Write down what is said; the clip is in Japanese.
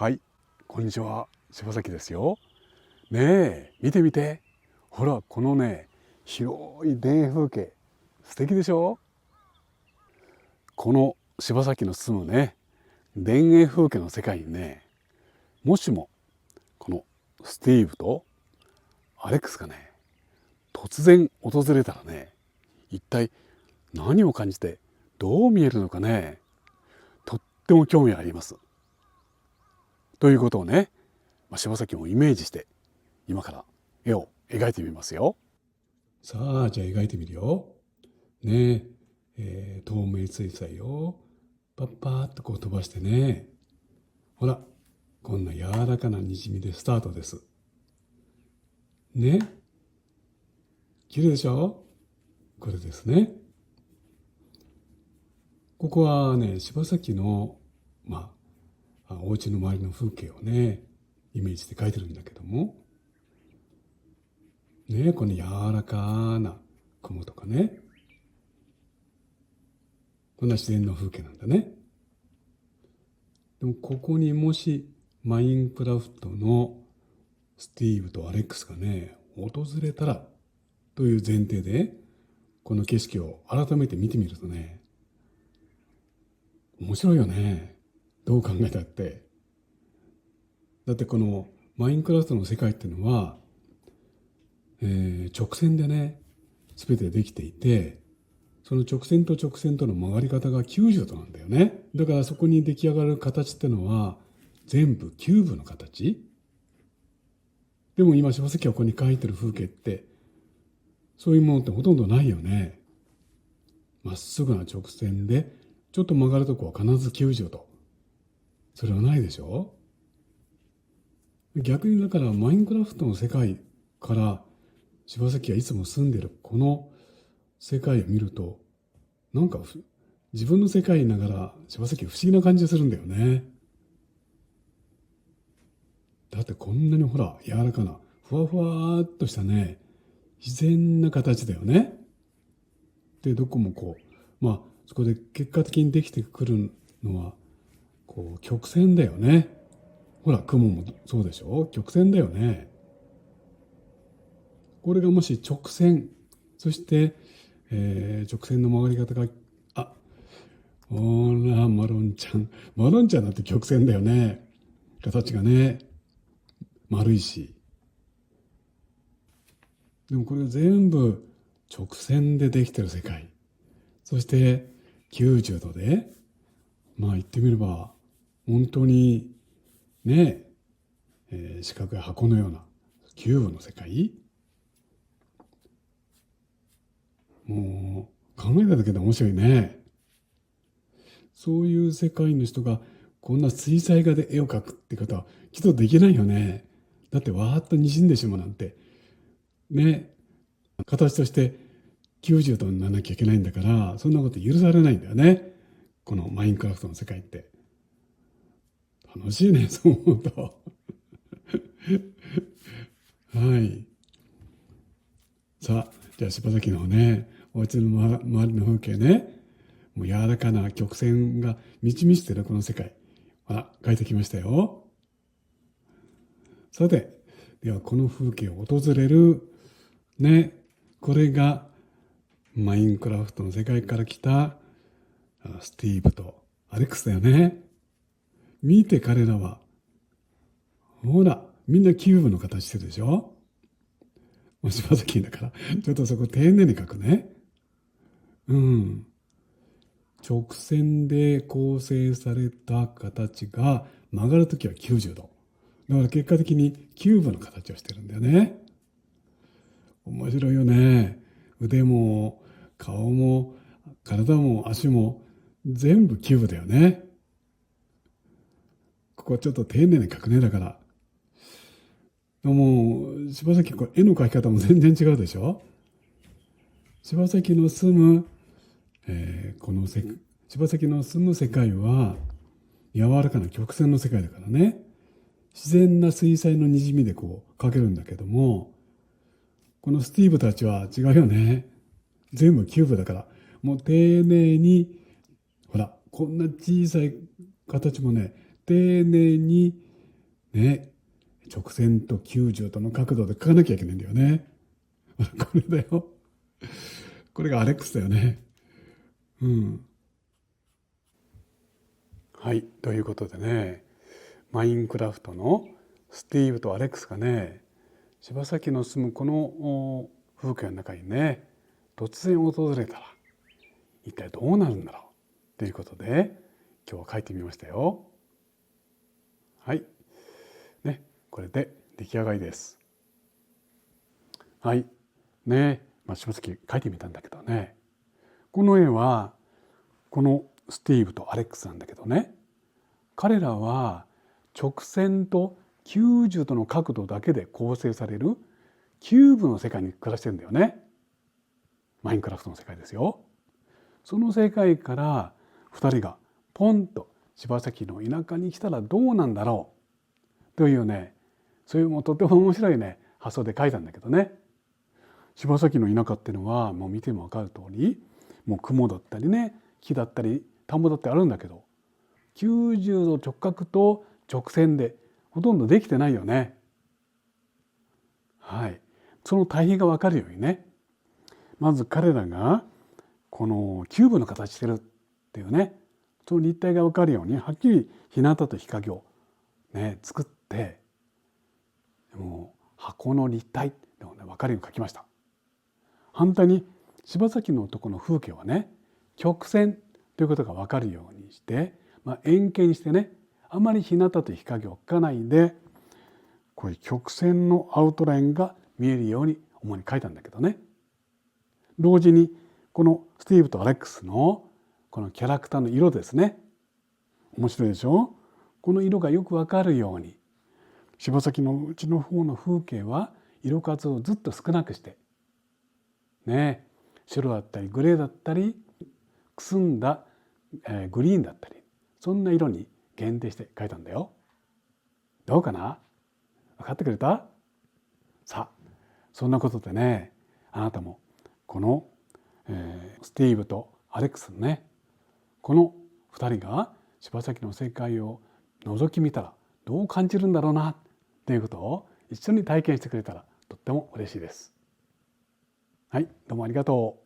はい、こんにちは、柴崎ですよ。ねえ、見てみて。ほら、このね、広い田園風景、素敵でしょ。この柴崎の住むね、田園風景の世界にね、もしもこのスティーブとアレックスがね、突然訪れたらね、一体何を感じてどう見えるのかね、とっても興味があります。ということをね、柴崎をイメージして今から絵を描いてみますよ。さあ、じゃあ描いてみるよ。ね透明水彩をパッパーっとこう飛ばしてね。ほら、こんな柔らかなにじみでスタートです。ね、綺麗でしょ。これですね。ここはね、柴崎の、お家の周りの風景をね、イメージして描いてるんだけども、ね、この柔らかな雲とかね、こんな自然の風景なんだね。でもここにもしマインクラフトのスティーブとアレックスがね、訪れたらという前提で、この景色を改めて見てみるとね、面白いよね。どう考えたって。だってこのマインクラフトの世界っていうのは、直線でね、全てできていて、その直線と直線との曲がり方が90度なんだよね。だからそこに出来上がる形ってのは全部キューブの形。でも今柴崎がここに描いてる風景ってそういうものってほとんどないよね。まっすぐな直線でちょっと曲がるとこは必ず90度。それはないでしょ。逆にだからマインクラフトの世界から柴崎がいつも住んでるこの世界を見ると、なんか自分の世界ながら柴崎不思議な感じがするんだよね。だってこんなにほら柔らかなふわふわっとしたね、自然な形だよね。でどこもこうそこで結果的にできてくるのはこう曲線だよね。ほら雲もそうでしょ、曲線だよね。これがもし直線、そして、直線の曲がり方がほらマロンちゃんだって曲線だよね。形がね丸いし。でもこれ全部直線でできてる世界、そして90度で言ってみれば本当にね、四角い箱のようなキューブの世界。もう考えただけで面白いね。そういう世界の人がこんな水彩画で絵を描くってことはきっとできないよね。だってわーっと滲んでしまうなんてね、形として90度にならなきゃいけないんだから、そんなこと許されないんだよね。このマインクラフトの世界って。楽しいね、そう思うと。はい。さあ、じゃあ柴崎のね、お家の周りの風景ね、もう柔らかな曲線が満ち満ちてるこの世界。描いてきましたよ。さて、ではこの風景を訪れるね、これがマインクラフトの世界から来たスティーブとアレックスだよね。見て彼らは、ほら、みんなキューブの形してるでしょ。もう柴崎だから、ちょっとそこ丁寧に描くね。うん。直線で構成された形が曲がるときは90度。だから結果的にキューブの形をしてるんだよね。面白いよね。腕も顔も体も足も全部キューブだよね。ここちょっと丁寧に描くね。だから。もう柴崎絵の描き方も全然違うでしょ。柴崎の住む、柴崎の住む世界は柔らかな曲線の世界だからね、自然な水彩のにじみでこう描けるんだけども、このスティーブたちは違うよね。全部キューブだから、もう丁寧に、ほらこんな小さい形もね、丁寧にね、直線と90度の角度で描かなきゃいけないんだよね。これだよ。これがアレックスだよね。うん。はい。ということでね、マインクラフトのスティーブとアレックスがね、柴崎の住むこの風景の中にね、突然訪れたら一体どうなるんだろうということで今日は書いてみましたよ。はい。ね、これで出来上がりです。はい。ね、柴崎書いてみたんだけどね、この絵はこのスティーブとアレックスなんだけどね、彼らは直線と90度の角度だけで構成されるキューブの世界に暮らしてるんだよね。マインクラフトの世界ですよ。その世界から2人がポンと柴崎の田舎に来たらどうなんだろうというね、そういうもうとても面白いね発想で書いたんだけどね。柴崎の田舎っていうのはもう見ても分かる通り、もう雲だったりね、木だったり田んぼだってあるんだけど、90度直角と直線でほとんどできてないよね。はい。その対比が分かるようにね、まず彼らがこのキューブの形してるっていうね、その立体が分かるようにはっきり日向と日陰をね作って、もう箱の立体ってのをね分かるように描きました。反対に柴崎のとこの風景はね、曲線ということが分かるようにして、円形にしてね、あまり日向と日陰を描かないで、こういう曲線のアウトラインが見えるように主に描いたんだけどね。同時にこのスティーブとアレックスのこのキャラクターの色ですね。面白いでしょ。この色がよくわかるように、柴崎のうちの方の風景は色数をずっと少なくしてね、白だったりグレーだったりくすんだグリーンだったり、そんな色に限定して描いたんだよ。どうかな、分かってくれた？さあ、そんなことでね、あなたもこの、スティーブとアレックスのね、この2人が柴崎の世界を覗き見たらどう感じるんだろうなということを一緒に体験してくれたらとっても嬉しいです。はい、どうもありがとう。